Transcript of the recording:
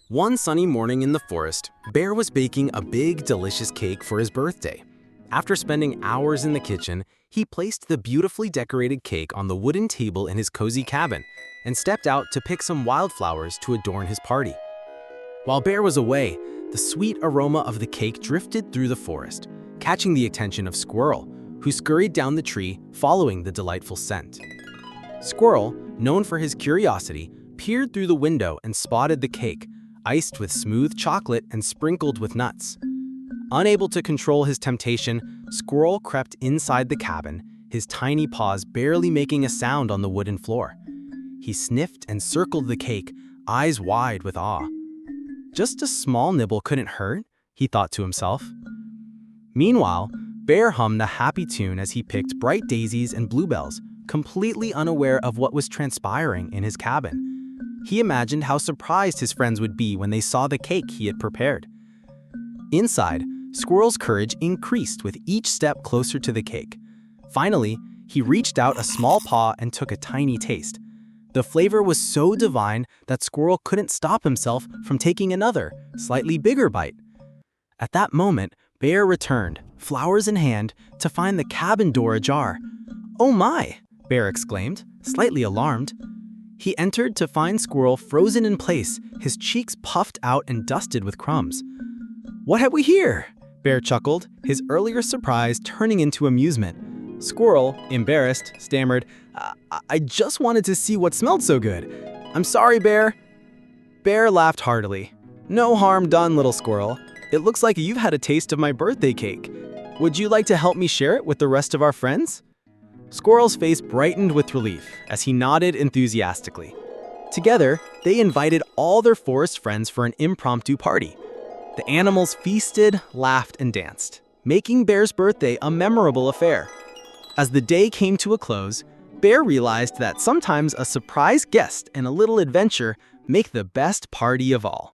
One sunny morning in the forest, Bear was baking a big, delicious cake for his birthday. After spending hours in the kitchen, he placed the beautifully decorated cake on the wooden table in his cozy cabin and stepped out to pick some wildflowers to adorn his party. While Bear was away, the sweet aroma of the cake drifted through the forest, catching the attention of Squirrel, who scurried down the tree following the delightful scent. Squirrel, known for his curiosity, peered through the window and spotted the cake, iced with smooth chocolate and sprinkled with nuts. Unable to control his temptation, Squirrel crept inside the cabin, his tiny paws barely making a sound on the wooden floor. He sniffed and circled the cake, eyes wide with awe. Just a small nibble couldn't hurt, he thought to himself. Meanwhile, Bear hummed a happy tune as he picked bright daisies and bluebells, completely unaware of what was transpiring in his cabin. He imagined how surprised his friends would be when they saw the cake he had prepared. Inside, Squirrel's courage increased with each step closer to the cake. Finally, he reached out a small paw and took a tiny taste. The flavor was so divine that Squirrel couldn't stop himself from taking another, slightly bigger bite. At that moment, Bear returned, flowers in hand, to find the cabin door ajar. "Oh my!" Bear exclaimed, slightly alarmed. He entered to find Squirrel frozen in place, his cheeks puffed out and dusted with crumbs. "What have we here?" Bear chuckled, his earlier surprise turning into amusement. Squirrel, embarrassed, stammered, I just wanted to see what smelled so good. I'm sorry, Bear." Bear laughed heartily. "No harm done, little squirrel. It looks like you've had a taste of my birthday cake. Would you like to help me share it with the rest of our friends?" Squirrel's face brightened with relief as he nodded enthusiastically. Together, they invited all their forest friends for an impromptu party. The animals feasted, laughed, and danced, making Bear's birthday a memorable affair. As the day came to a close, Bear realized that sometimes a surprise guest and a little adventure make the best party of all.